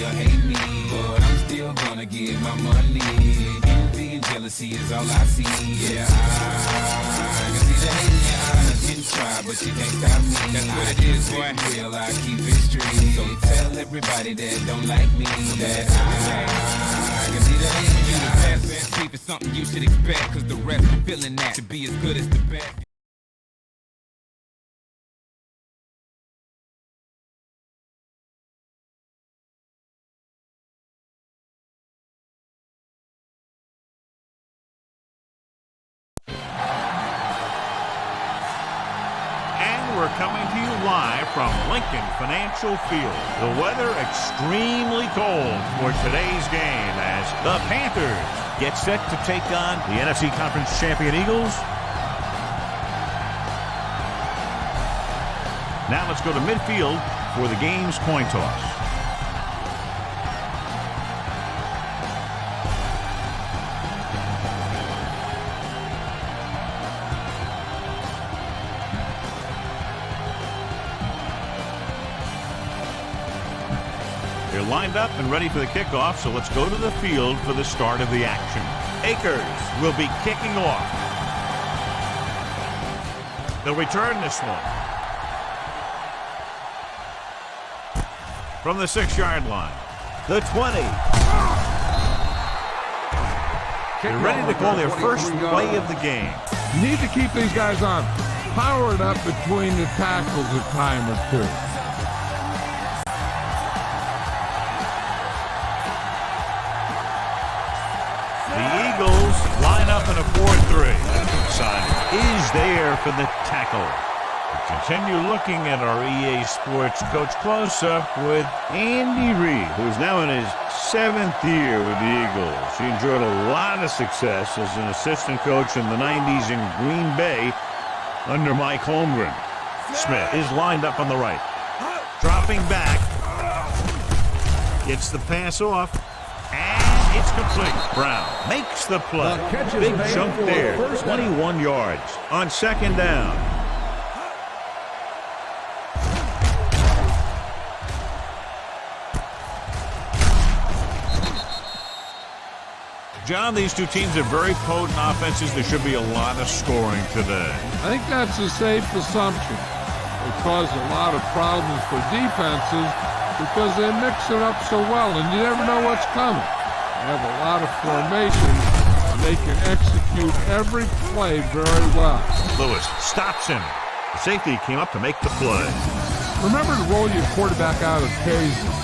or hate me, but I'm still gonna get my money. Envy and jealousy is all I see. Yeah, I can see the hate in your eyes. You can try, but you can't stop me. That's what it is, boy. Real, I keep it straight. So tell everybody that don't like me that I can see the hate in your eyes. The best sleep is something you should expect, cause the rest are feeling that to be as good as the best. We're coming to you live from Lincoln Financial Field. The weather extremely cold for today's game as the Panthers get set to take on the NFC Conference champion Eagles. Now let's go to midfield for the game's coin toss. They're lined up and ready for the kickoff, so let's go to the field for the start of the action. Akers will be kicking off. They'll return this one. From the 6-yard line. The 20. They're ready to call their first play of the game. You need to keep these guys on. Power it up between the tackles a time or two. Line up in a 4-3. Simon is there for the tackle. We continue looking at our EA Sports Coach Close-Up with Andy Reid, who's now in his 7th year with the Eagles. He enjoyed a lot of success as an assistant coach in the 90s in Green Bay under Mike Holmgren. Smith is lined up on the right. Dropping back. Gets the pass off. And it's complete. Brown makes the play. Big chunk there. 21 yards on 2nd down. John, these two teams are very potent offenses. There should be a lot of scoring today. I think that's a safe assumption. They cause a lot of problems for defenses because they mix it up so well, and you never know what's coming. They have a lot of formation, and they can execute every play very well. Lewis stops him. The safety came up to make the play. Remember to roll your quarterback out occasionally.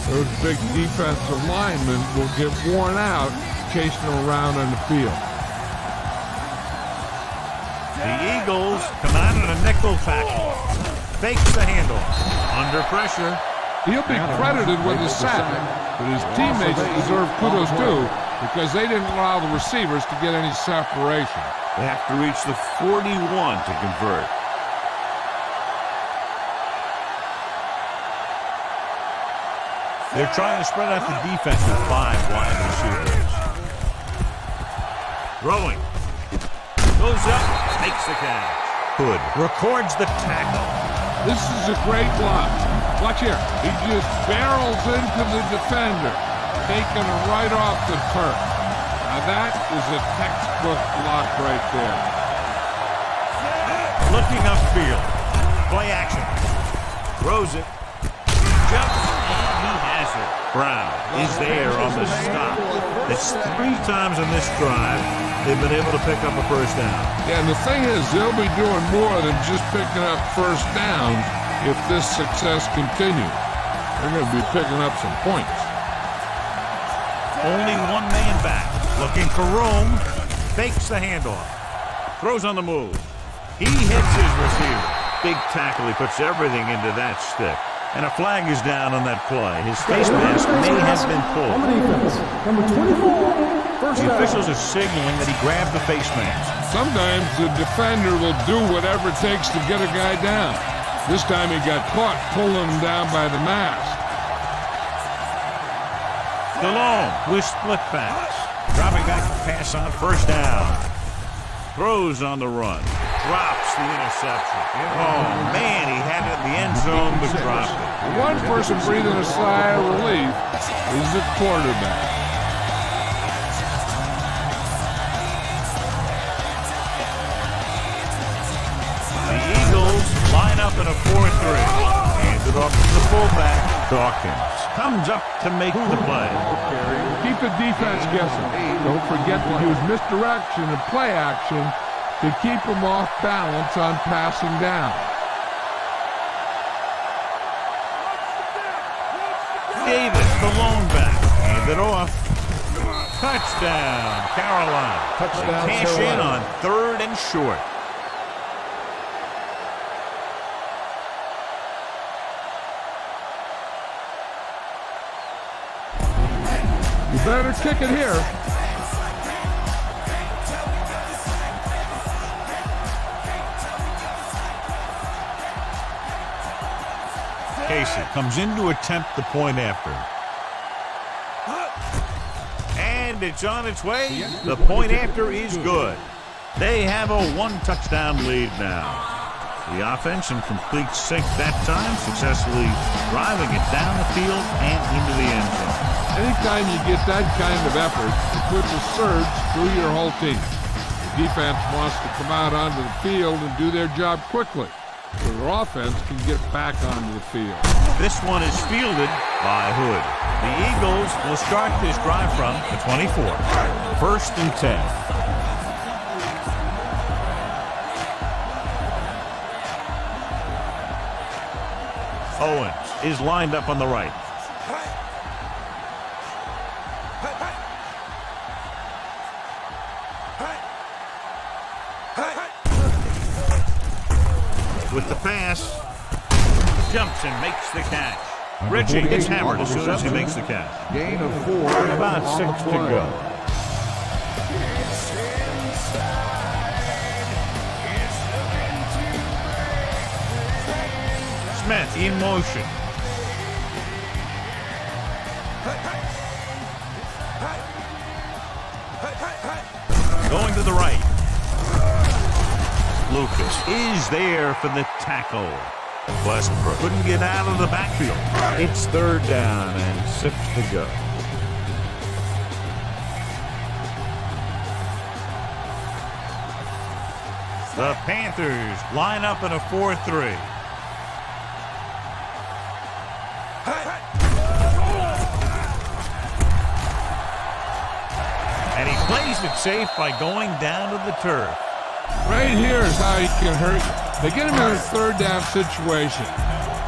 Those big defensive linemen will get worn out chasing them around on the field. The Eagles come out in a nickel tackle. Fakes the handoff. Under pressure. He'll be credited with the sack, but his teammates deserve kudos too because they didn't allow the receivers to get any separation. They have to reach the 41 to convert. They're trying to spread out the defense with 5 wide receivers. Throwing. Goes up, makes the catch. Hood records the tackle. This is a great block. Watch here. He just barrels into the defender, taking him right off the turf. Now that is a textbook block right there. Looking upfield. Play action. Throws it. Jumps, and he has it. Brown is there on the stop. It's 3 times in this drive they've been able to pick up a first down. Yeah, and the thing is, they'll be doing more than just picking up first downs if this success continues. They're going to be picking up some points. Only 1 man back. Looking for room. Fakes the handoff. Throws on the move. He hits his receiver. Big tackle. He puts everything into that stick. And a flag is down on that play. His face mask may have been pulled. Number 24. The officials are signaling that he grabbed the face mask. Sometimes the defender will do whatever it takes to get a guy down. This time he got caught pulling him down by the mask. Stallone with split pass. Dropping back to pass on first down. Throws on the run. drops the interception. Oh, man, he had it in the end zone, but dropped it. One person breathing a sigh of relief is the quarterback. The Eagles line up in a 4-3. Hand it off to the fullback. Dawkins comes up to make the play. Keep the defense guessing. Don't forget to use misdirection and play action to keep them off balance on passing down. Davis, the lone back. Hand it off. Touchdown, Carolina. Touchdown, Cash Carolina. in on 3rd and short. You better kick it here. Casey comes in to attempt the point after. And it's on its way. The point after is good. They have a 1-touchdown lead now. The offense in complete sync that time, successfully driving it down the field and into the end zone. Anytime you get that kind of effort, it puts a surge through your whole team. The defense wants to come out onto the field and do their job quickly, so their offense can get back onto the field. This one is fielded by Hood. The Eagles will start this drive from the 24. 1st and 10. Owens is lined up on the right. With the pass, jumps and makes the catch. Richie gets hammered as soon as he makes the catch. Gain of 4. About 6 to go. Smith in motion. Going to the right. Lucas is there for the tackle. KodsterPro couldn't get out of the backfield. It's 3rd down and 6 to go. The Panthers line up in a 4-3. And he plays it safe by going down to the turf. Right here is how he can hurt you. They get him in a 3rd down situation.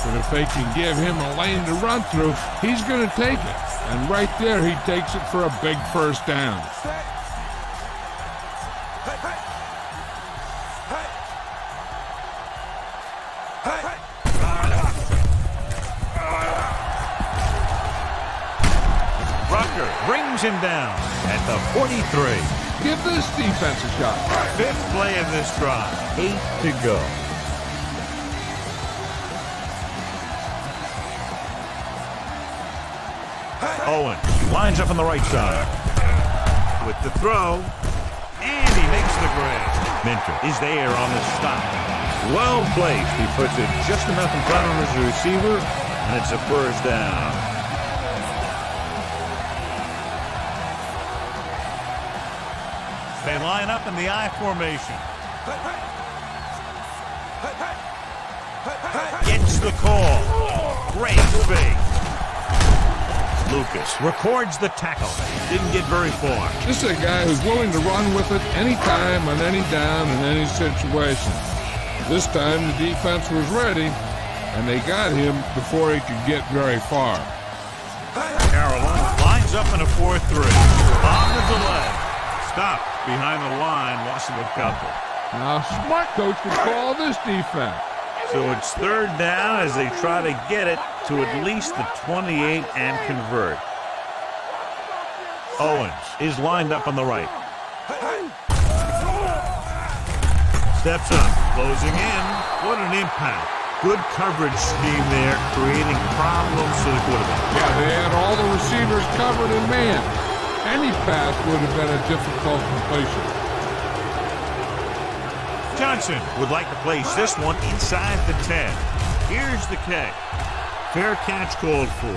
But if they can give him a lane to run through, he's going to take it. And right there, he takes it for a big 1st down. Rucker brings him down at the 43. Give this defense a shot. 5th play of this drive. 8 to go. Owens lines up on the right side. With the throw. And he makes the grab. Minter is there on the stop. Well placed. He puts it just enough in front of his receiver. And it's a 1st down. They line up in the I formation. Gets the call. Great fake. Lucas records the tackle. Didn't get very far. This is a guy who's willing to run with it anytime, on any down, in any situation. This time the defense was ready, and they got him before he could get very far. Carolina lines up in a 4-3. On the delay. Stop behind the line, loss of a couple. Now, smart coach would call this defense. So it's 3rd down as they try to get it to at least the 28 and convert. Owens is lined up on the right. Steps up, closing in. What an impact. Good coverage scheme there, creating problems for the quarterback. Yeah, they had all the receivers covered in man. Any pass would have been a difficult completion. Johnson would like to place this one inside the 10. Here's the catch. Fair catch called for.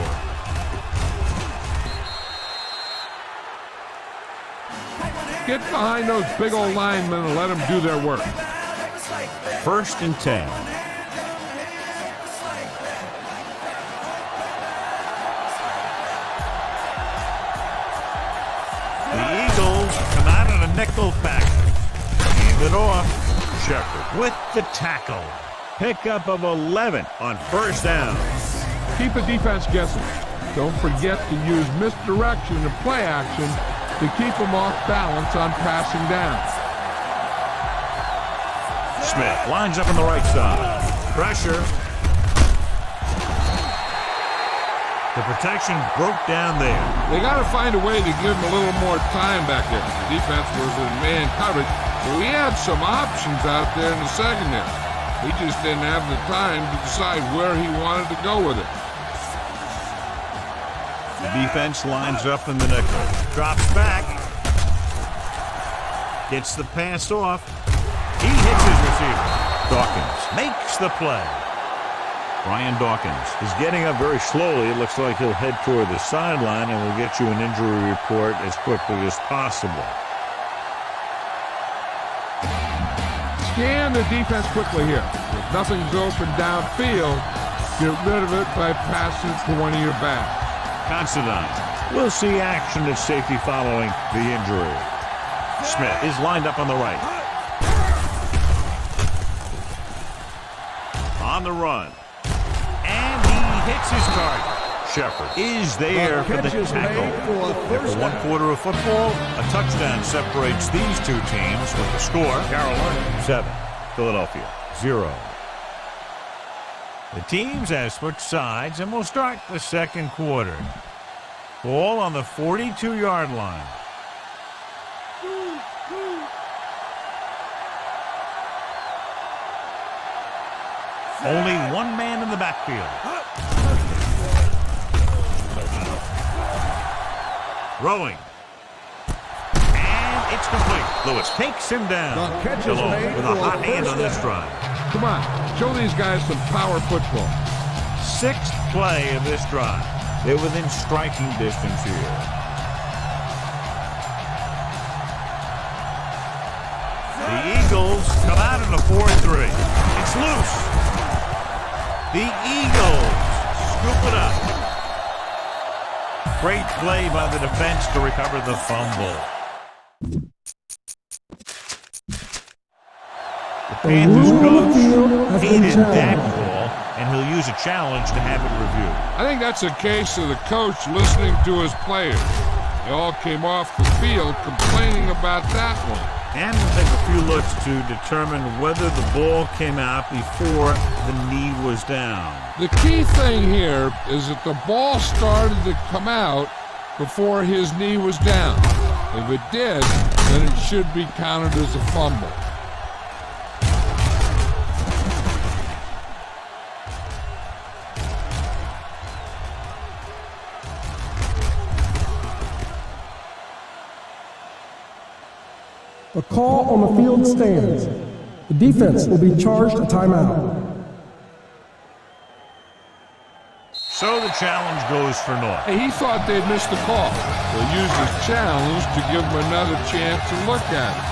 Get behind those big old linemen and let them do their work. 1st and 10. The Eagles come out in a nickel back. Hand it off. Shepard with the tackle. Pickup of 11 on 1st down. Keep the defense guessing. Don't forget to use misdirection and play action to keep them off balance on passing down. Smith lines up on the right side. Pressure. The protection broke down there. They got to find a way to give him a little more time back there. The defense was in man coverage, but we had some options out there in the secondary. He just didn't have the time to decide where he wanted to go with it. The defense lines up in the nickel. Drops back. Gets the pass off. He hits his receiver. Dawkins makes the play. Brian Dawkins is getting up very slowly. It looks like he'll head toward the sideline, and we'll get you an injury report as quickly as possible. Scan the defense quickly here. If nothing's open downfield, get rid of it by passing to one of your backs. Considine will see action at safety following the injury. Smith is lined up on the right. On the run. And he hits his target. Shepard is there for the tackle. After 1 quarter of football, a touchdown separates these two teams with the score. Carolina 7, Philadelphia 0. The teams have switched sides, and we'll start the 2nd quarter. Ball on the 42-yard line. Only one man in the backfield. Throwing. And it's complete. Lewis takes him down. Shalom with a hot hand on this drive. Come on, show these guys some power football. 6th play of this drive. They're within striking distance here. The Eagles come out in a 4-3. It's loose. The Eagles scoop it up. Great play by the defense to recover the fumble. The Panthers coach hated that call, and he'll use a challenge to have it reviewed. I think that's a case of the coach listening to his players. They all came off the field complaining about that one. And we'll take a few looks to determine whether the ball came out before the knee was down. The key thing here is that the ball started to come out before his knee was down. If it did, then it should be counted as a fumble. A call on the field stands. The defense will be charged a timeout. So the challenge goes for naught. Hey, he thought they'd missed the call. They'll use his challenge to give him another chance to look at it.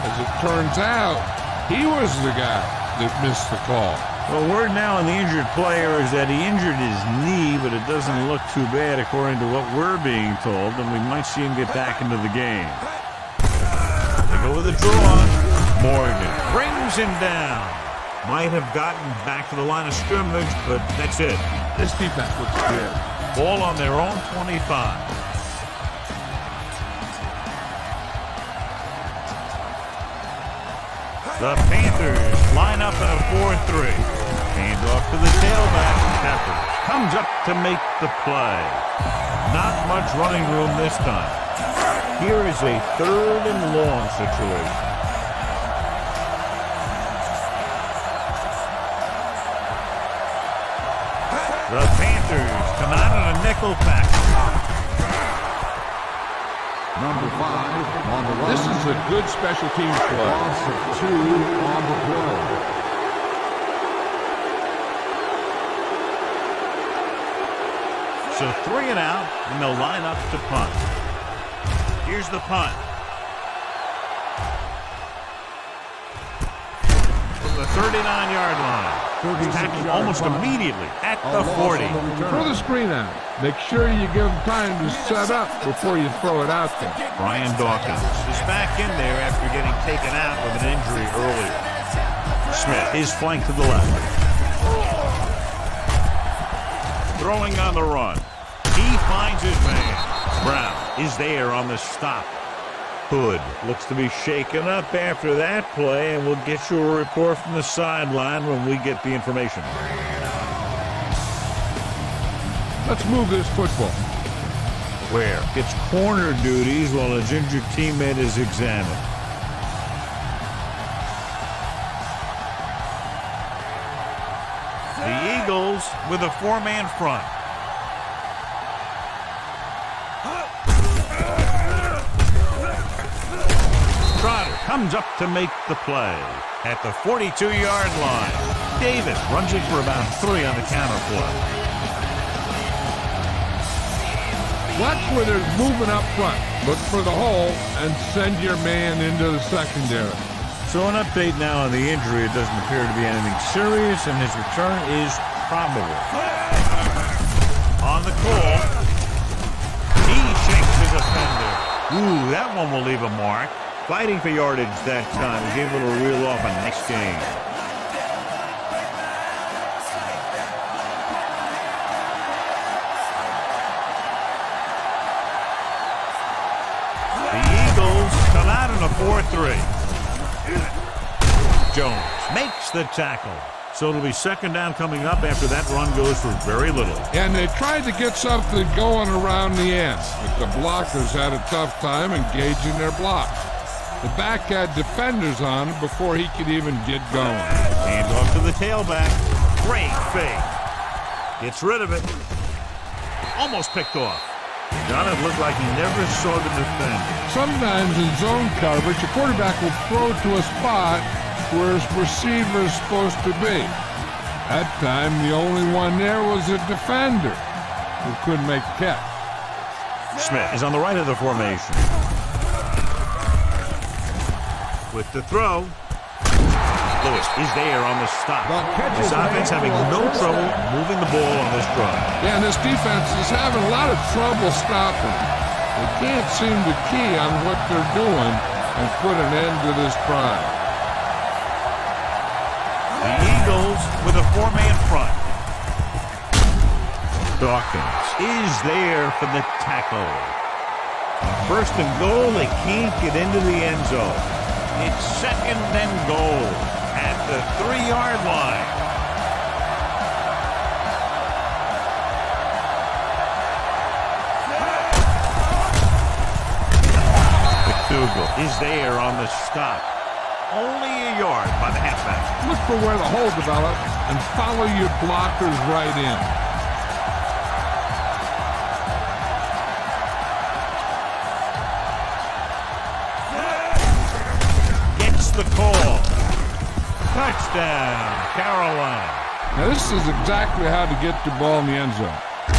As it turns out, he was the guy that missed the call. Well, word now on the injured player is that he injured his knee, but it doesn't look too bad according to what we're being told, and we might see him get back into the game. They go with a draw. Morgan brings him down. Might have gotten back to the line of scrimmage, but that's it. This defense looks good. Ball on their own 25. The Panthers line up in a 4-3. Hand off to the tailback. Peppers comes up to make the play. Not much running room this time. Here is a 3rd and long situation. The Panthers come out in a nickel pack. Number 5 on the run. This is a good special teams play. Loss of 2 on the play. So 3 and out, and they'll line up to punt. Here's the punt. From the 39-yard line. Tackled almost immediately at the 40. Throw the screen out. Make sure you give them time to set up before you throw it out there. Brian Dawkins is back in there after getting taken out with an injury earlier. Smith is flanked to the left. Throwing on the run. He finds his man. Brown is there on the stop. Hood looks to be shaken up after that play, and we'll get you a report from the sideline when we get the information. Let's move this football. Ware gets corner duties while his injured teammate is examined. The Eagles with a 4-man front. Trotter comes up to make the play at the 42-yard line. Davis runs it for about 3 on the counter play. Watch where they're moving up front. Look for the hole and send your man into the secondary. So an update now on the injury. It doesn't appear to be anything serious, and his return is probable. On the call, he shakes his offender. Ooh, that one will leave a mark. Fighting for yardage that time. He's able to reel off a nice gain. The Eagles come out in a 4-3. Jones makes the tackle. So it'll be second down coming up after that run goes for very little. And they tried to get something going around the end, but the blockers had a tough time engaging their block. The back had defenders on him before he could even get going. Hand off to the tailback. Great fake. Gets rid of it. Almost picked off. John, it looked like he never saw the defender. Sometimes in zone coverage, a quarterback will throw to a spot where his receiver is supposed to be. That time, the only one there was a defender who couldn't make the catch. Smith is on the right of the formation. With the throw, Lewis is there on the stop. This offense having no trouble moving the ball on this drive. Yeah, and this defense is having a lot of trouble stopping. They can't seem to key on what they're doing and put an end to this drive. The Eagles with a 4-man front. Dawkins is there for the tackle. First and goal, they can't get into the end zone. It's second and goal at the 3-yard line. McDougal is there on the stop. Only a yard by the halfback. Look for where the hole develops and follow your blockers right in. The call. Touchdown, Carolina. Now this is exactly how to get the ball in the end zone.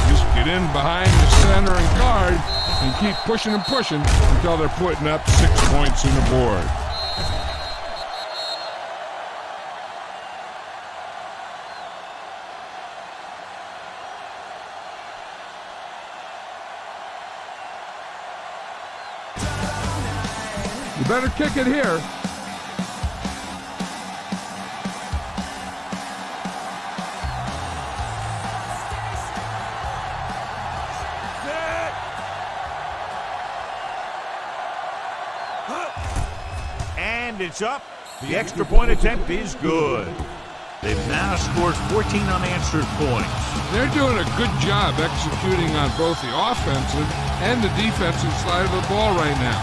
Just get in behind the center and guard and keep pushing and pushing until they're putting up 6 points on the board. You better kick it here. And it's up. The extra point attempt is good. They've now scored 14 unanswered points. They're doing a good job executing on both the offensive and the defensive side of the ball right now.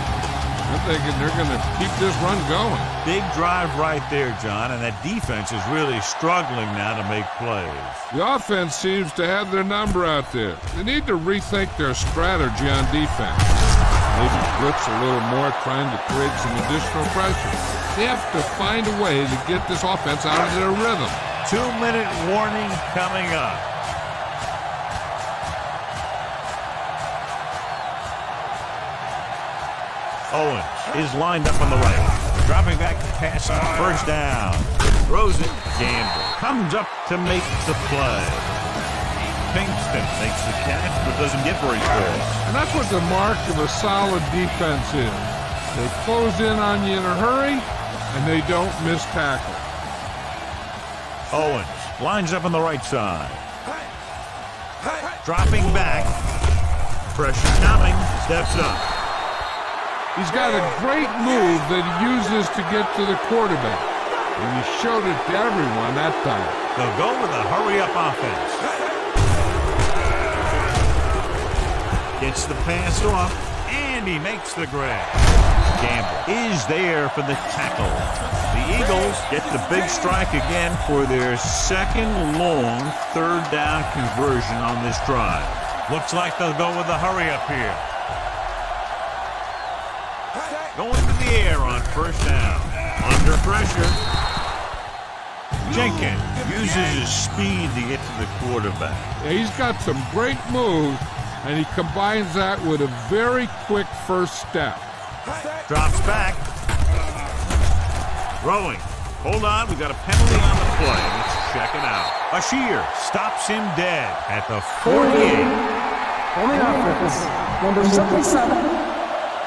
I'm thinking they're going to keep this run going. Big drive right there, John, and that defense is really struggling now to make plays. The offense seems to have their number out there. They need to rethink their strategy on defense. Maybe blitz a little more, trying to create some additional pressure. They have to find a way to get this offense out of their rhythm. 2-minute warning coming up. Owens is lined up on the right. Dropping back to pass on first down. Throws it. Gamble comes up to make the play. Kingston makes the catch, but doesn't get very close. And that's what the mark of a solid defense is. They close in on you in a hurry, and they don't miss tackle. Owens lines up on the right side. Dropping back. Pressure coming. Steps up. He's got a great move that he uses to get to the quarterback. And he showed it to everyone that time. They'll go with a hurry-up offense. Gets the pass off, and he makes the grab. Gamble is there for the tackle. The Eagles get the big strike again for their second long third down conversion on this drive. Looks like they'll go with a hurry-up here. Going to the air on first down. Under pressure. Jenkins uses his speed to get to the quarterback. Yeah, he's got some great moves, and he combines that with a very quick first step. Drops back. Throwing. Hold on, we got a penalty on the play. Let's check it out. Bashir stops him dead at the 48. Only offense, number 77.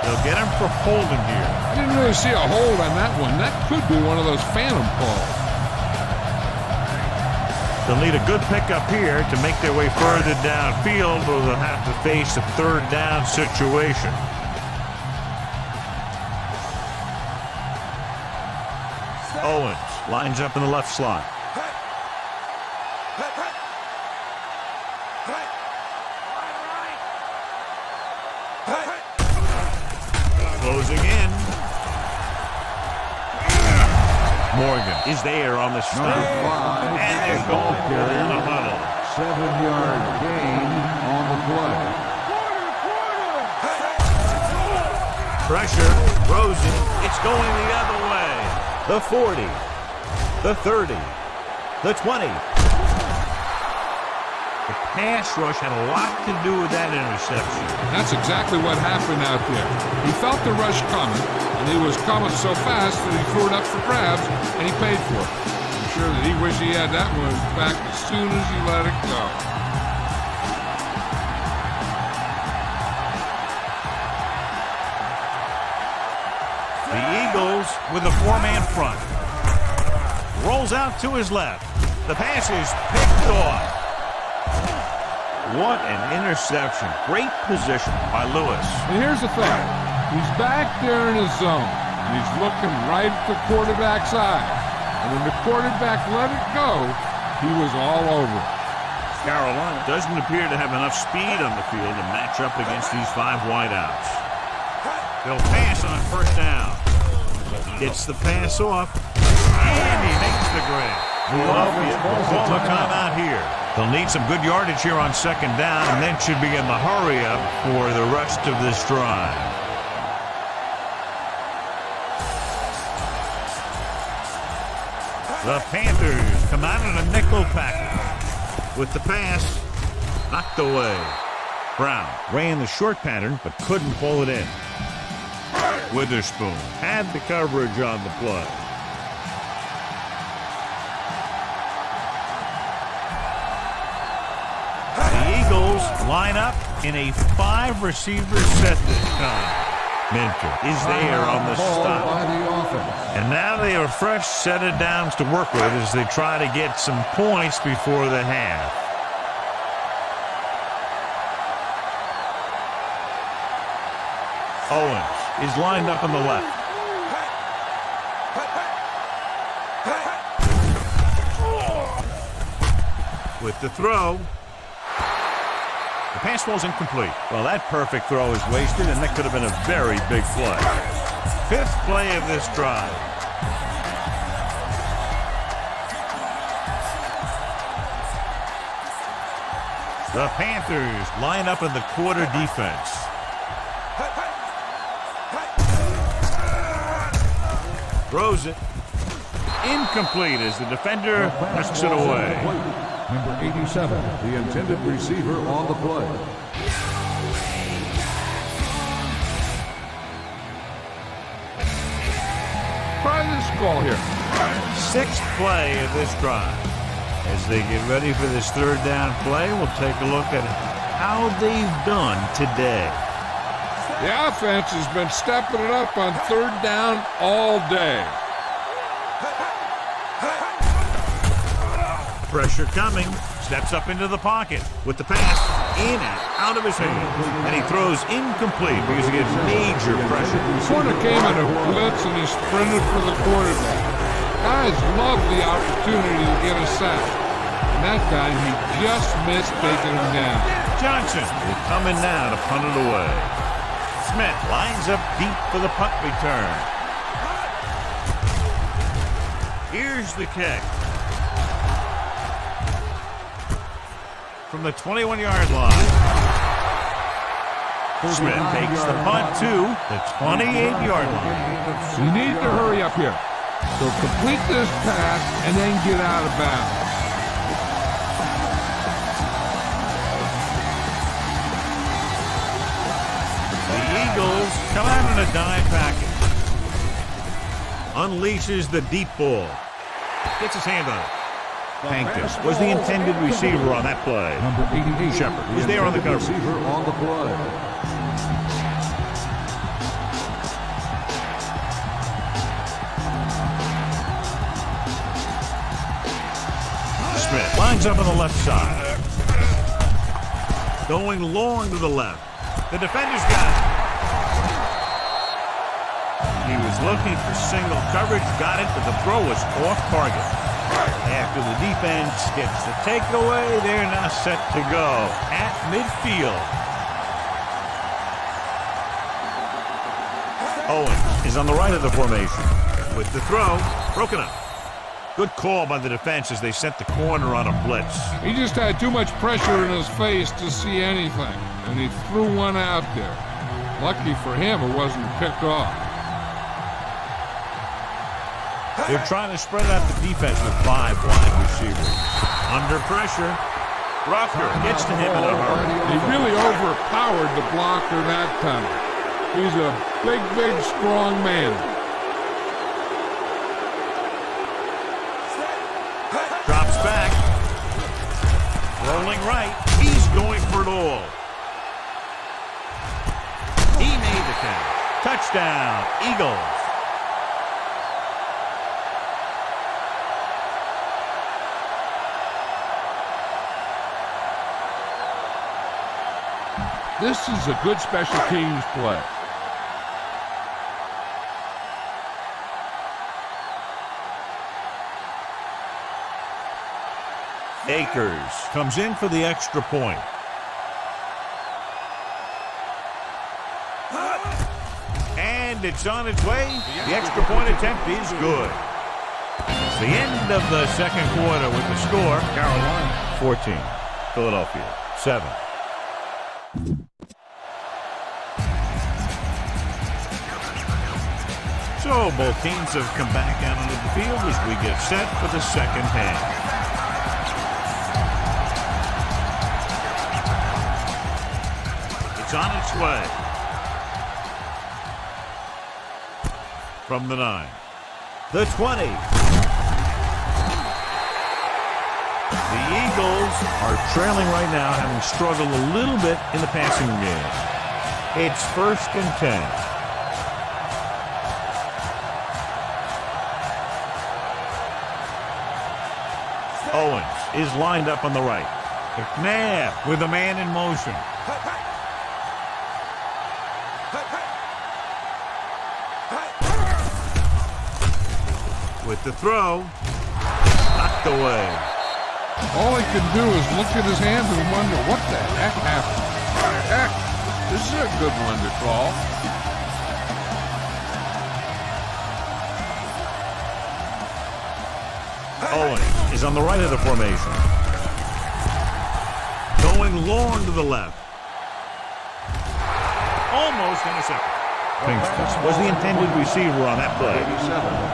They'll get him for holding here. I didn't really see a hold on that one. That could be one of those phantom calls. They'll need a good pickup here to make their way further downfield, or they'll have to face a third down situation. Owens lines up in the left slot. Closing in. Morgan is there on the snap. And they're going in the huddle. 7-yard gain on the play. Pressure. Rosen. It's going the other way. The 40. The 30. The 20. The pass rush had a lot to do with that interception. That's exactly what happened out there. He felt the rush coming, and he was coming so fast that he threw it up for grabs, and he paid for it. I'm sure that he wished he had that one back as soon as he let it go. The Eagles with a four-man front. Rolls out to his left. The pass is picked off. What an interception. Great position by Lewis. And here's the thing. He's back there in his zone. And he's looking right at the quarterback's eye. And when the quarterback let it go, he was all over it. Carolina doesn't appear to have enough speed on the field to match up against these five wideouts. They'll pass on first down. Gets the pass off. And he makes the grab. Philadelphia will call a timeout here. They'll need some good yardage here on second down, and then should be in the hurry-up for the rest of this drive. The Panthers come out in a nickel package. With the pass, knocked away. Brown ran the short pattern, but couldn't pull it in. Witherspoon had the coverage on the play. Line up in a 5-receiver set this time. Minter is there on the stop. And now they have a fresh set of downs to work with as they try to get some points before the half. Owens is lined up on the left. With the throw. The pass falls incomplete. Well, that perfect throw is wasted, and that could have been a very big play. Fifth play of this drive. The Panthers line up in the quarter defense. Throws it. Incomplete as the defender knocks it away. Number 87, the intended receiver on the play. Try this call here. Sixth play of this drive. As they get ready for this third down play, we'll take a look at how they've done today. The offense has been stepping it up on third down all day. Pressure coming. Steps up into the pocket with the pass in and out of his hands. And he throws incomplete because he gets major pressure. Corner came in a blitz and he sprinted for the quarterback. Guys love the opportunity to get a sack. And that time he just missed taking him down. Johnson will come in now to punt it away. Smith lines up deep for the punt return. Here's the kick. From the 21-yard line. Smith takes the punt to the 28-yard line. You need to hurry up here. So complete this pass and then get out of bounds. The Eagles come out in a dime package. Unleashes the deep ball. Gets his hand on it. Hankins was the intended receiver on that play. Number 88, Shepard was there on the cover. Receiver on the play. Smith lines up on the left side. Going long to the left. The defender's got it. He was looking for single coverage, got it, but the throw was off target. After the defense gets the takeaway, they're now set to go at midfield. Owens is on the right of the formation. With the throw, broken up. Good call by the defense as they sent the corner on a blitz. He just had too much pressure in his face to see anything, and he threw one out there. Lucky for him, it wasn't picked off. They're trying to spread out the defense with 5 wide receivers. Under pressure, Rucker gets to him in a hurry. He really overpowered the blocker that time. He's a big, strong man. Drops back. Rolling right. He's going for it all. He made the catch. Touchdown, Eagles. This is a good special teams play. Akers comes in for the extra point. And it's on its way. The extra point attempt is good. It's the end of the second quarter with the score. Carolina 14, Philadelphia 7. So both teams have come back out onto the field as we get set for the second half. It's on its way. From the 9. The 20. The Eagles are trailing right now, having struggled a little bit in the passing game. It's 1st and 10. Owens is lined up on the right. McNabb with a man in motion. With the throw, knocked away. All he can do is look at his hands and wonder what the heck happened. Heck, this is a good one to call. Owens is on the right of the formation. Going long to the left. Almost intercepted. Pinkston was the intended receiver on that play.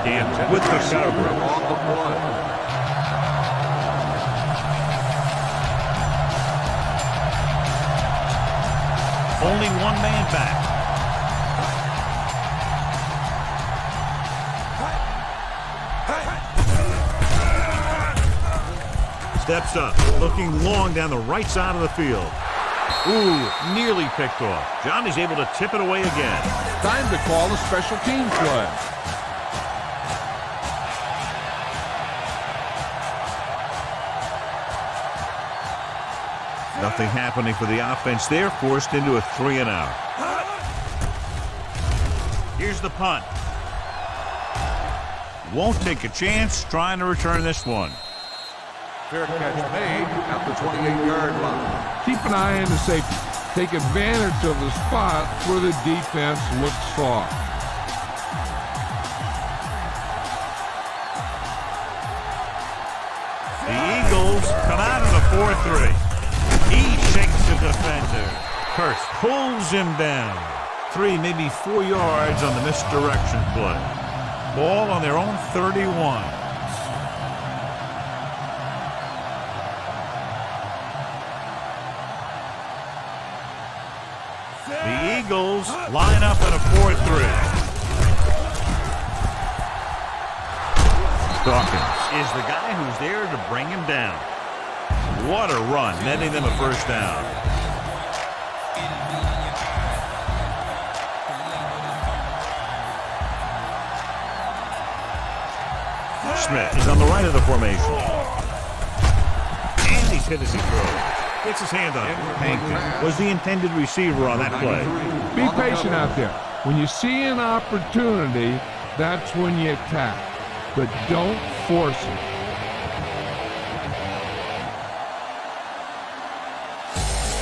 Dan with the coverage. On the play. Only one man back. Steps up, looking long down the right side of the field. Ooh, nearly picked off. Johnny's able to tip it away again. Time to call a special team play. Nothing happening for the offense there, forced into a 3-and-out. Here's the punt. Won't take a chance trying to return this one. Fair catch made at the 28-yard line. Keep an eye on the safety. Take advantage of the spot where the defense looks soft. The Eagles come out in a 4-3. He shakes the defender. Hurst pulls him down. 3, maybe 4 yards on the misdirection play. Ball on their own 31. The Eagles line up in a 4-3. Dawkins is the guy who's there to bring him down. What a run, netting them a first down. Smith is on the right of the formation. And he's hit as he throws. Gets his hand on it. Hankton was the intended receiver on that play. Be patient out there. When you see an opportunity, that's when you attack. But don't force it.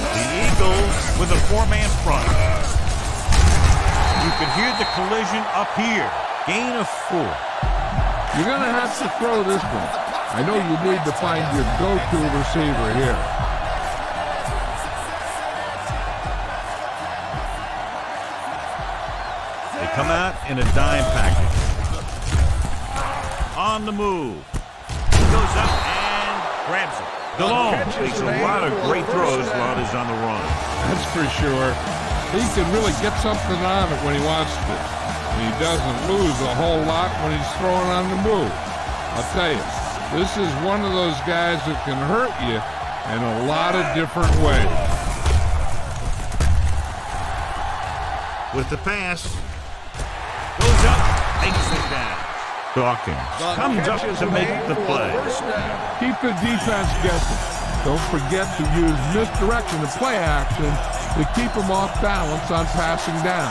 The Eagles with a 4-man front. You can hear the collision up here. Gain of 4. You're going to have to throw this one. I know you need to find your go-to receiver here. They come out in a dime package. On the move. He goes up and grabs it. Delhomme makes a lot of great throws while he's on the run. That's for sure. He can really get something on it when he wants to. And he doesn't lose a whole lot when he's throwing on the move. I'll tell you, this is one of those guys that can hurt you in a lot of different ways. With the pass. Goes up, takes it down. Dawkins comes up to make the play. Keep the defense guessing. Don't forget to use misdirection and play action to keep them off balance on passing down.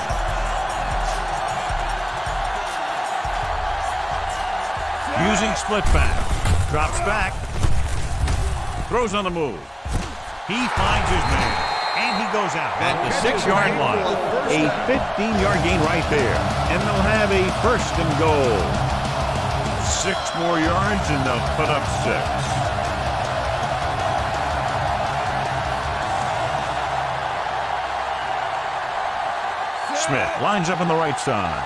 Using split back. Drops back. Throws on the move. He finds his man. And he goes out at the 6-yard line. A 15-yard gain right there. And they'll have a 1st and goal. 6 more yards and they'll put up 6. Smith lines up on the right side.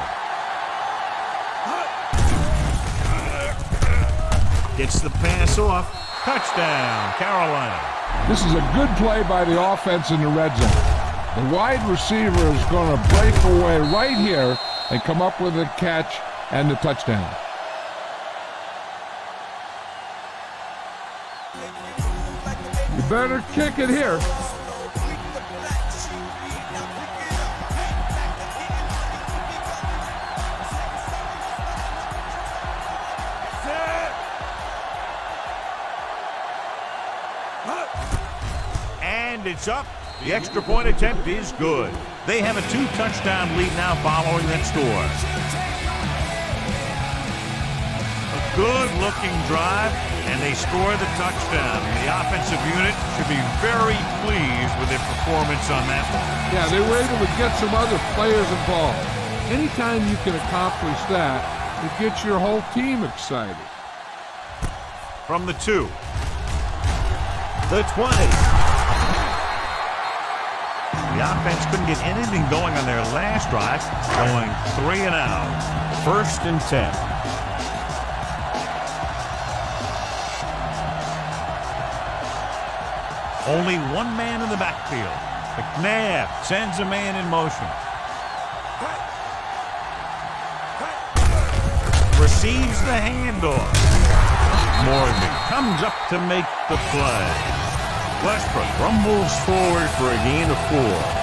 Gets the pass off. Touchdown, Carolina. This is a good play by the offense in the red zone. The wide receiver is going to break away right here and come up with a catch and the touchdown. You better kick it here. And it's up. The extra point attempt is good. They have a 2-touchdown lead now following that score. A good-looking drive, and they score the touchdown. The offensive unit should be very pleased with their performance on that one. Yeah, they were able to get some other players involved. Anytime you can accomplish that, it gets your whole team excited. From the 2. The 20. The offense couldn't get anything going on their last drive, going 3 and out. 1st and 10. Only one man in the backfield. McNabb sends a man in motion. Receives the handoff. Morgan comes up to make the play. Westbrook rumbles forward for a gain of 4.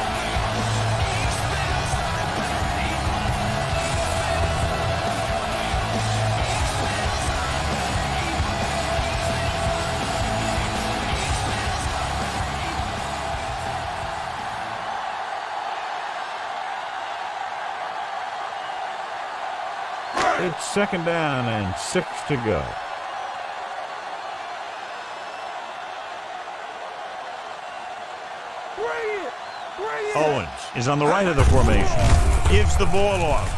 It's 2nd down and 6 to go. Owens is on the right of the formation. Gives the ball off.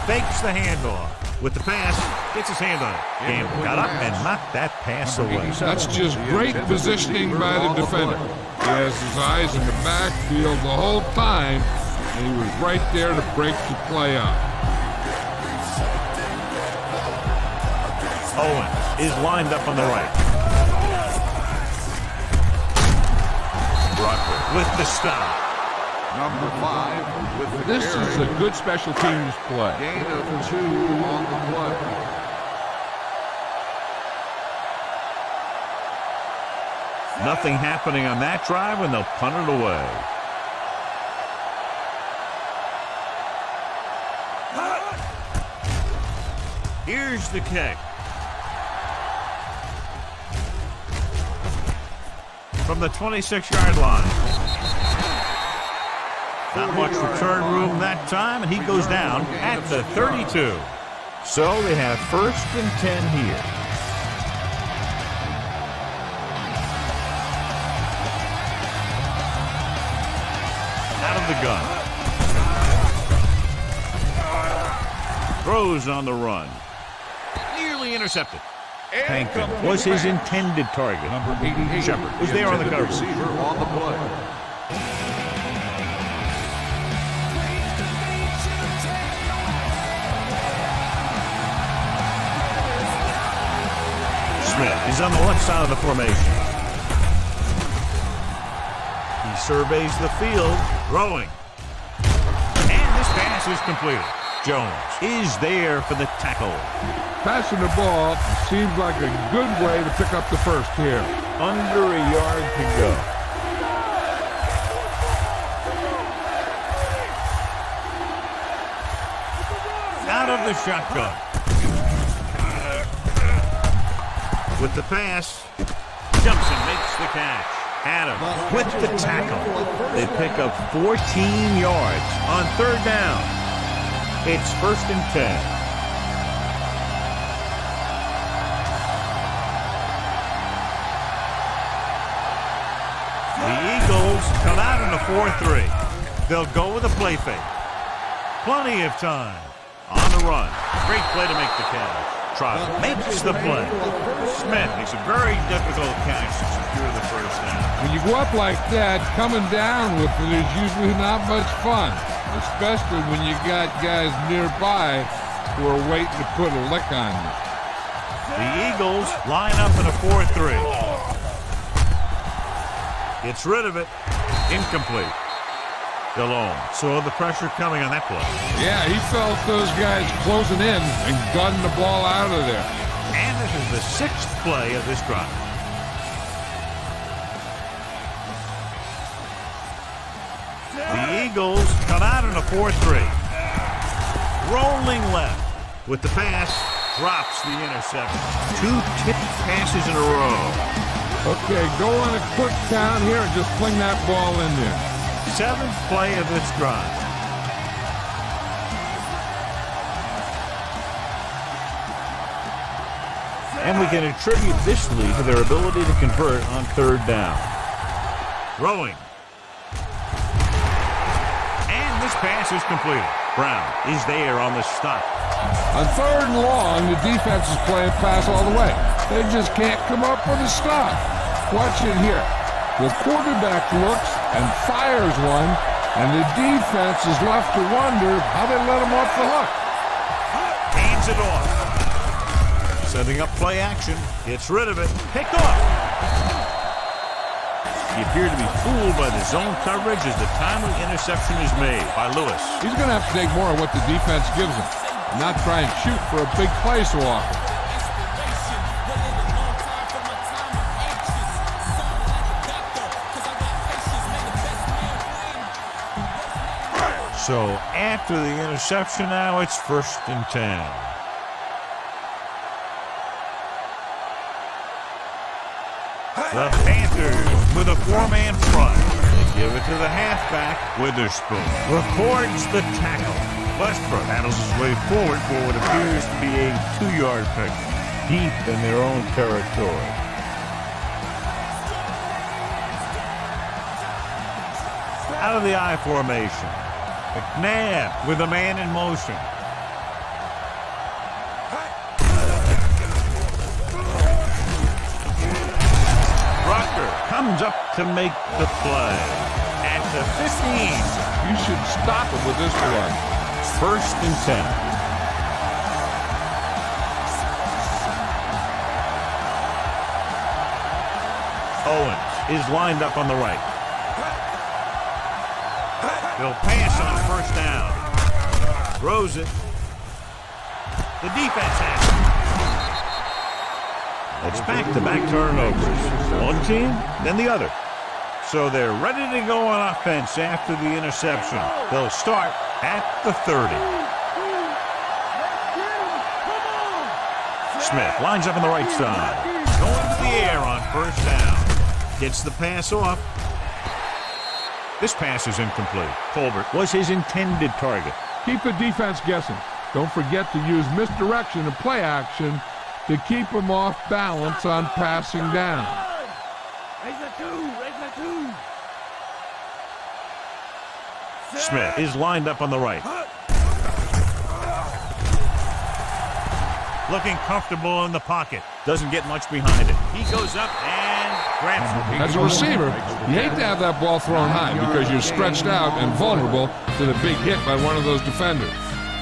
Fakes the handoff. With the pass, gets his hand on it. Campbell got up and knocked that pass away. That's just great positioning by the defender. He has his eyes in the backfield the whole time, and he was right there to break the play up. Owens is lined up on the right. Rucker with the stop. Number 5 with the This carry. is a good special teams play. Gain of 2 on the play. Nothing happening on that drive, and they'll punt it away. Here's the kick. From the 26-yard line. Not much return room that time, and he goes down at the 32. So they have 1st and 10 here. Out of the gun. Throws on the run. Nearly intercepted. Hankton was his intended target. Number 88. Shepard was there on the cover. Receiver on the play. Smith is on the left side of the formation. He surveys the field, throwing. And this pass is completed. Jones is there for the tackle. Passing the ball seems like a good way to pick up the first here. Under a yard to go. Out of the shotgun. With the pass, jumps and makes the catch. Adams with the tackle. They pick up 14 yards on 3rd down. It's 1st and 10. The Eagles come out in a 4-3. They'll go with a play fake. Plenty of time. On the run. Great play to make the catch. Trotter makes the play. Smith makes a very difficult catch to secure the 1st down. When you go up like that, coming down with it is usually not much fun, especially when you got guys nearby who are waiting to put a lick on you. The Eagles line up in a 4-3. Gets rid of it. Incomplete. Delone saw the pressure coming on that play. Yeah, he felt those guys closing in and gutting the ball out of there. And this is the 6th play of this drive. The Eagles come out in a 4-3. Rolling left with the pass, drops the interception. 2 tipped passes in a row. Okay, go on a quick count here and just fling that ball in there. 7th play of this drive. And we can attribute this lead to their ability to convert on 3rd down. Throwing. And this pass is completed. Brown is there on the stop. On 3rd and long, the defense is playing pass all the way. They just can't come up with a stop. Watch it here. The quarterback looks and fires one, and the defense is left to wonder how they let him off the hook. Hands it off. Setting up play action. Gets rid of it. Picked off. He appeared to be fooled by the zone coverage as the timely interception is made by Lewis. He's going to have to take more of what the defense gives him, and not try and shoot for a big play so often. So after the interception now, it's 1st and 10. The Panthers with a 4-man front. They give it to the halfback. Witherspoon records the tackle. Westbrook battles his way forward for what appears to be a 2-yard pick. Deep in their own territory. Out of the I formation. McNabb with a man in motion. Rucker comes up to make the play. At the 15. You should stop him with this play. 1st and 10. Owens is lined up on the right. They'll pass on 1st down. Throws it. The defense has it. It's back-to-back turnovers. One team, then the other. So they're ready to go on offense after the interception. They'll start at the 30. Smith lines up on the right side. Going to the air on 1st down. Gets the pass off. This pass is incomplete. Colbert was his intended target. Keep the defense guessing. Don't forget to use misdirection and play action to keep them off balance on passing down. Smith is lined up on the right. Looking comfortable in the pocket. Doesn't get much behind it. He goes up and grabs it. As a receiver, you hate to have that ball thrown high because you're stretched out and vulnerable to the big hit by one of those defenders.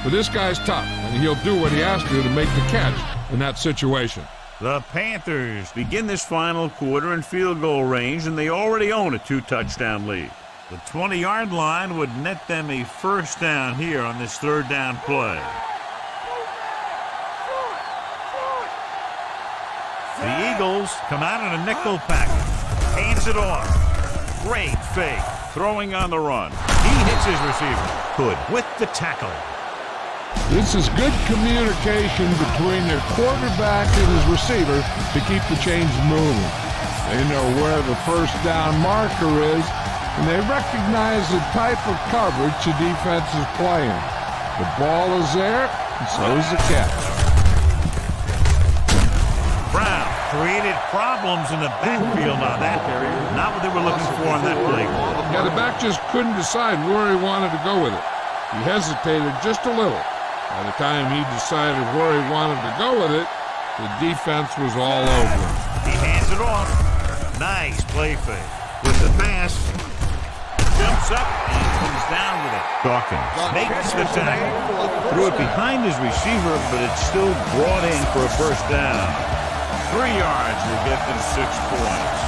But this guy's tough, and he'll do what he has to make the catch in that situation. The Panthers begin this final quarter in field goal range, and they already own a 2-touchdown lead. The 20-yard line would net them a 1st down here on this 3rd down play. The Eagles come out in a nickel package. Hands it off. Great fake. Throwing on the run. He hits his receiver. Good with the tackle. This is good communication between their quarterback and his receiver to keep the chains moving. They know where the 1st down marker is, and they recognize the type of coverage the defense is playing. The ball is there, and so is the catch. Brown created problems in the backfield on that. Not what they were looking for on that play. Yeah, the back just couldn't decide where he wanted to go with it. He hesitated just a little. By the time he decided where he wanted to go with it, the defense was all over him. He hands it off. Nice play fake. With the pass, jumps up and comes down with it. Dawkins makes the tackle. Threw it behind his receiver, but it's still brought in for a 1st down. 3 yards will get them 6 points.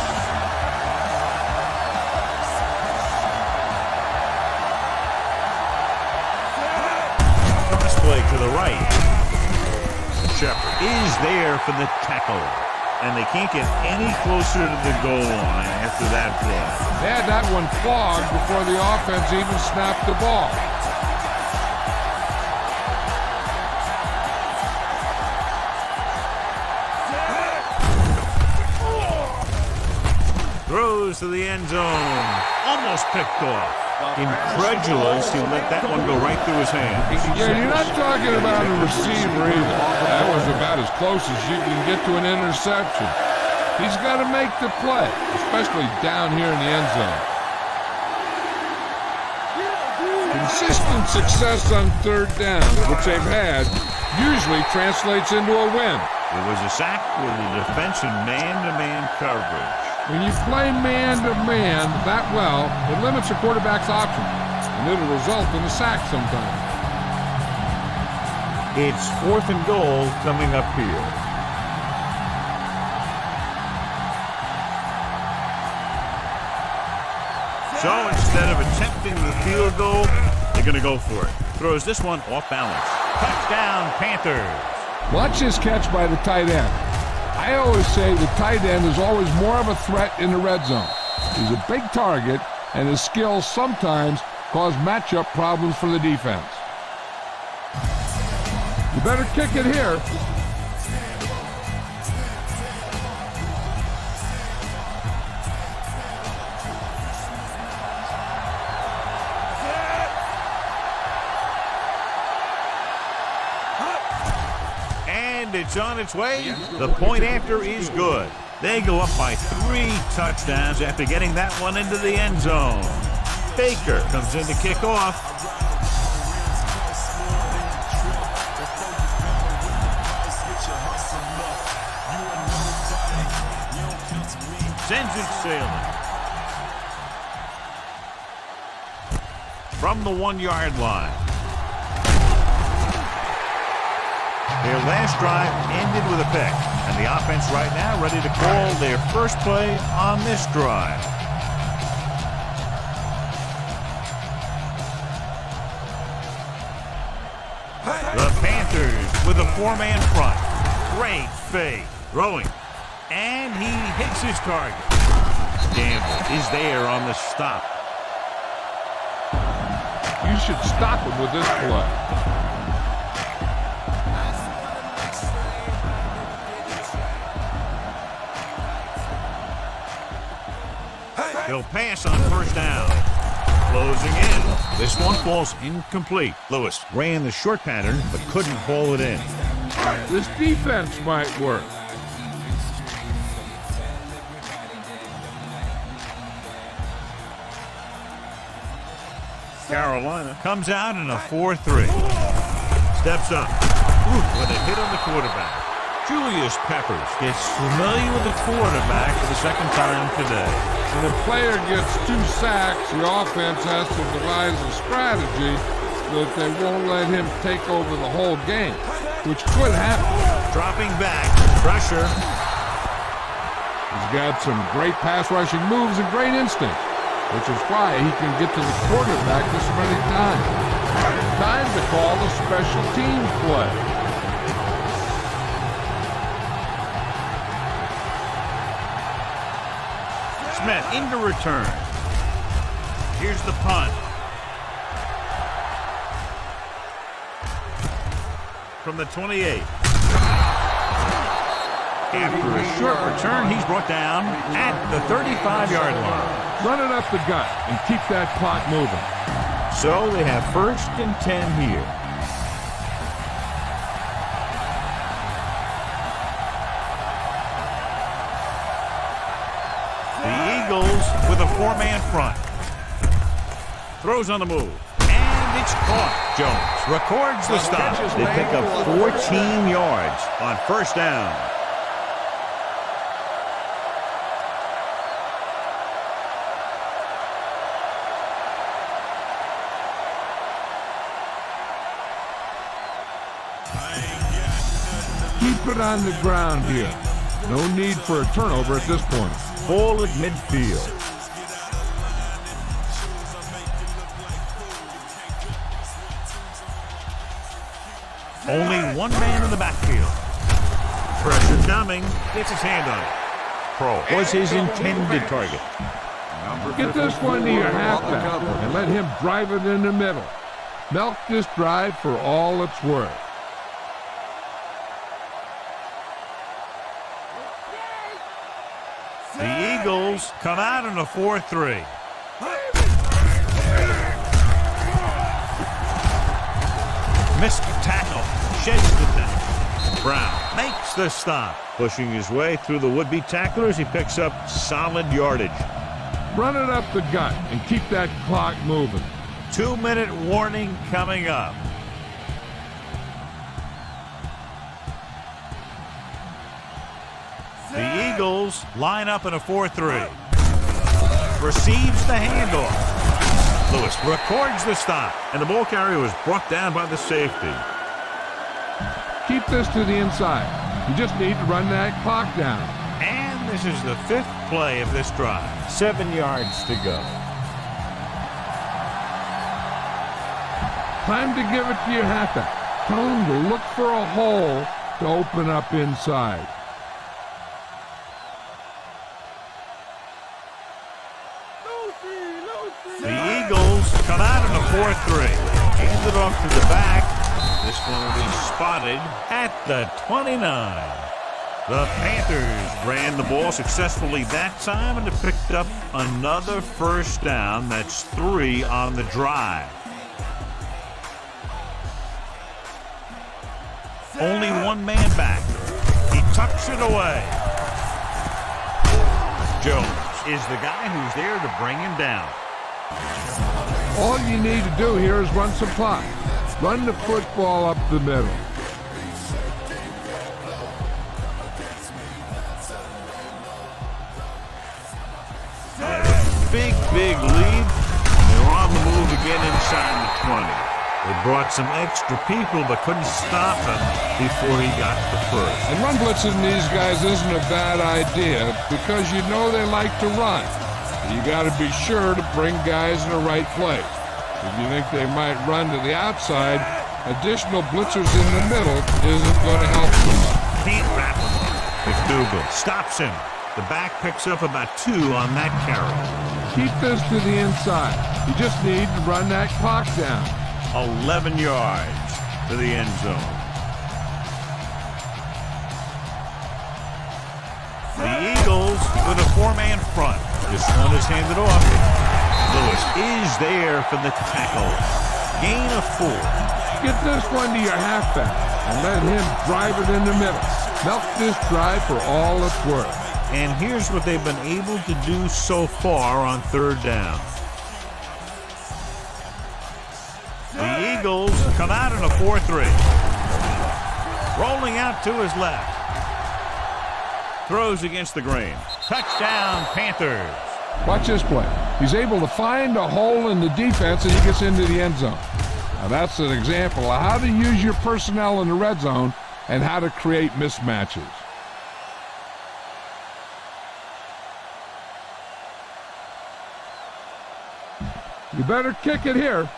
Play to the right. Shepard is there for the tackle. And they can't get any closer to the goal line after that play. They had that one clogged before the offense even snapped the ball. Throws to the end zone. Almost picked off. Incredulous, he let that one go right through his hand. Yeah, you're not talking about a receiver either. That was about as close as you can get to an interception. He's got to make the play, especially down here in the end zone. Consistent success on 3rd down, which they've had, usually translates into a win. It was a sack with a defense in man-to-man coverage. When you play man-to-man that well, it limits a quarterback's options, and it'll result in a sack sometimes. It's 4th and goal coming up here. So instead of attempting the field goal, they're going to go for it. Throws this one off balance. Touchdown, Panthers. Watch this catch by the tight end. I always say the tight end is always more of a threat in the red zone. He's a big target, and his skills sometimes cause matchup problems for the defense. You better kick it here. And it's on its way. The point after is good. They go up by 3 touchdowns after getting that one into the end zone. Baker comes in to kick off. Sends it sailing. From the 1-yard line. Their last drive ended with a pick, and the offense right now ready to call their first play on this drive. The Panthers with a 4-man front. Great fake. Throwing. And he hits his target. Gamble is there on the stop. You should stop him with this play. He'll pass on first down. Closing in. This one falls incomplete. Lewis ran the short pattern, but couldn't haul it in. This defense might work. Carolina comes out in a 4-3. Steps up. With a hit on the quarterback. Julius Peppers gets familiar with the quarterback for the second time today. When a player gets 2 sacks, the offense has to devise a strategy so that they won't let him take over the whole game, which could happen. Dropping back. Pressure. He's got some great pass rushing moves and great instinct, which is why he can get to the quarterback this many times. Time to call a special teams play. Smith into return. Here's the punt. From the 28. After a short return, he's brought down at the 35-yard line. Run it up the gut and keep that clock moving. So they have 1st and 10 here. With a 4-man front. Throws on the move. And it's caught. Jones records the stop. They pick up 14 yards on first down. Keep it on the ground here. No need for a turnover at this point. Ball at midfield. Only 1 man in the backfield. Pressure coming. Gets his hand on it. Pro was his intended target. Get this one to your halfback and let him drive it in the middle. Milk this drive for all it's worth. The Eagles come out in a 4-3. Missed tackle. Sheds the tackle. Brown makes the stop. Pushing his way through the would-be tacklers, he picks up solid yardage. Run it up the gut and keep that clock moving. 2-minute warning coming up. The Eagles line up in a 4-3. Receives the handoff. Lewis records the stop, and the ball carrier was brought down by the safety. Keep this to the inside. You just need to run that clock down. And this is the 5th play of this drive. 7 yards to go. Time to give it to your halfback. Tell him to look for a hole to open up inside. The Eagles come out in a 4-3. Hands it off to the back. This one will be spotted at the 29. The Panthers ran the ball successfully that time and have picked up another first down. That's 3 on the drive. Only one man back. He tucks it away. Jones is the guy who's there to bring him down. All you need to do here is run some clock. Run the football up the middle. Big lead. They're on the move again inside the 20. They brought some extra people but couldn't stop him before he got the first. And run blitzing these guys isn't a bad idea because you know they like to run. You got to be sure to bring guys in the right place. If you think they might run to the outside, additional blitzers in the middle isn't going to help them. Can't wrap him up. McDougal stops him. The back picks up about 2 on that carry. Keep this to the inside. You just need to run that clock down. 11 yards to the end zone. The Eagles with a 4-man front. This one is handed off. Lewis is there for the tackle. Gain of 4. Get this one to your halfback and let him drive it in the middle. Milk this drive for all it's worth. And here's what they've been able to do so far on 3rd down. The Eagles come out in a 4-3. Rolling out to his left. Throws against the grain. Touchdown, Panthers. Watch this play. He's able to find a hole in the defense and he gets into the end zone. Now that's an example of how to use your personnel in the red zone and how to create mismatches. You better kick it here.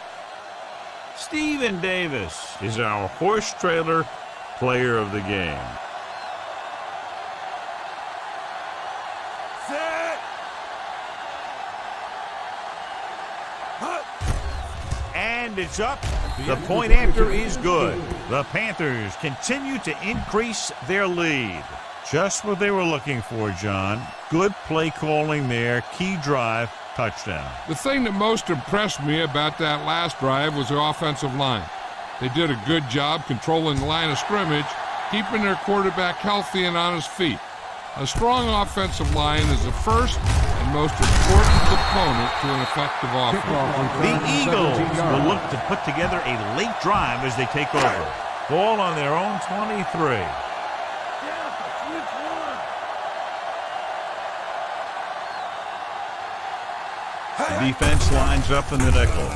Stephen Davis is our horse trailer player of the game. And it's up. The point after is good. The Panthers continue to increase their lead. Just what they were looking for, John. Good play calling there. Key drive. Touchdown. The thing that most impressed me about that last drive was the offensive line. They did a good job controlling the line of scrimmage, keeping their quarterback healthy and on his feet. A strong offensive line is the first and most important component to an effective offense. The Eagles will look to put together a late drive as they take over. Ball on their own 23. The defense lines up in the nickel.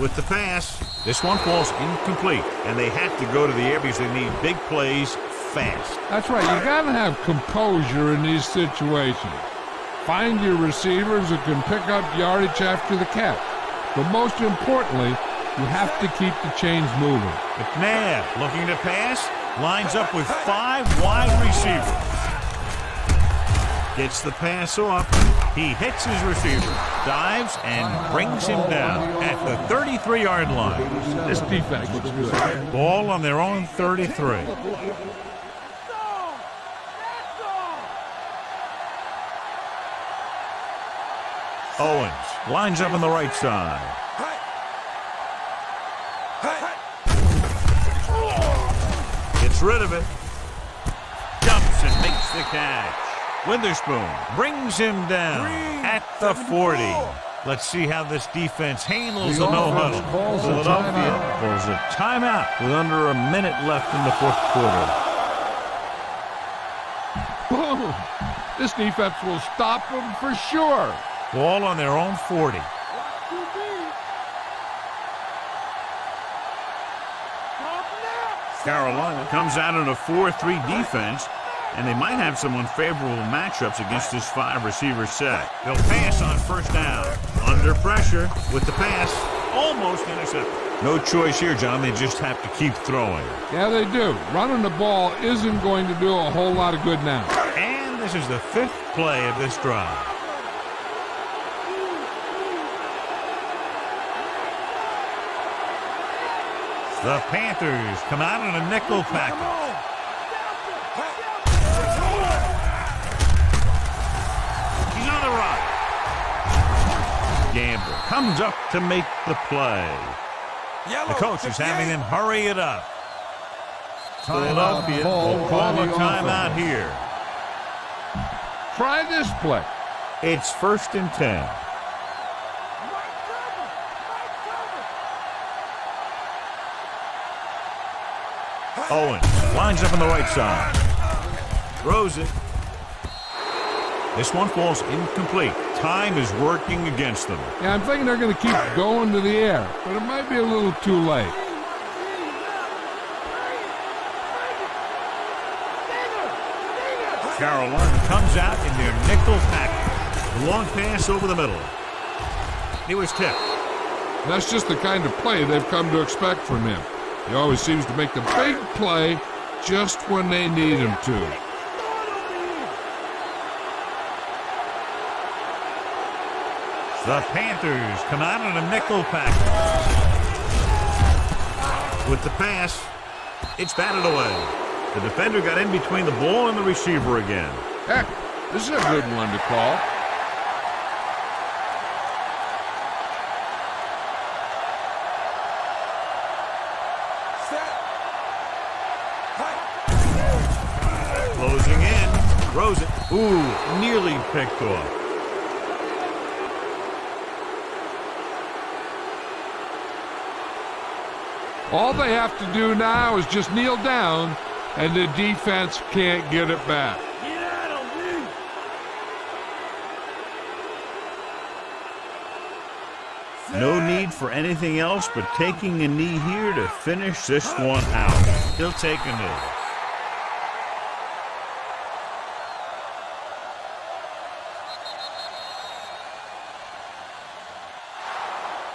With the pass, this one falls incomplete, and they have to go to the air because they need big plays fast. That's right. You got to have composure in these situations. Find your receivers who can pick up yardage after the catch. But most importantly, you have to keep the chains moving. McNabb looking to pass, lines up with 5 wide receivers. Gets the pass off. He hits his receiver, dives, and brings him down at the 33-yard line. This defense looks good. Ball on their own 33. Owens lines up on the right side. Gets rid of it. Jumps and makes the catch. Witherspoon brings him down at the 40. Let's see how this defense handles the no-huddle. Philadelphia calls a timeout with under a minute left in the 4th quarter. Boom! This defense will stop them for sure. Ball on their own 40. Carolina comes out in a 4-3 defense, and they might have some unfavorable matchups against this 5-receiver set. They'll pass on first down. Under pressure with the pass. Almost intercepted. No choice here, John. They just have to keep throwing. Yeah, they do. Running the ball isn't going to do a whole lot of good now. And this is the 5th play of this drive. The Panthers come out in a nickel package. He's on the run. Gamble comes up to make the play. The coach is having them hurry it up. Philadelphia will call a timeout here. Try this play. It's 1st and 10. Owen lines up on the right side. Throws it. This one falls incomplete. Time is working against them. Yeah, I'm thinking they're going to keep going to the air, but it might be a little too late. Carolina comes out in their nickel package. A long pass over the middle. He was tipped. That's just the kind of play they've come to expect from him. He always seems to make the big play just when they need him to. The Panthers come out in a nickel package. With the pass, it's batted away. The defender got in between the ball and the receiver again. Heck, this is a good one to call. Closing in, throws it. Ooh, nearly picked off. All they have to do now is just kneel down, and the defense can't get it back. No need for anything else but taking a knee here to finish this one out. He'll take a knee.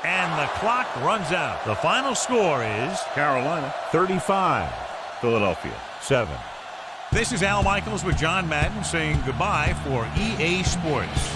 And the clock runs out. The final score is Carolina 35, Philadelphia 7. This is Al Michaels with John Madden saying goodbye for EA Sports.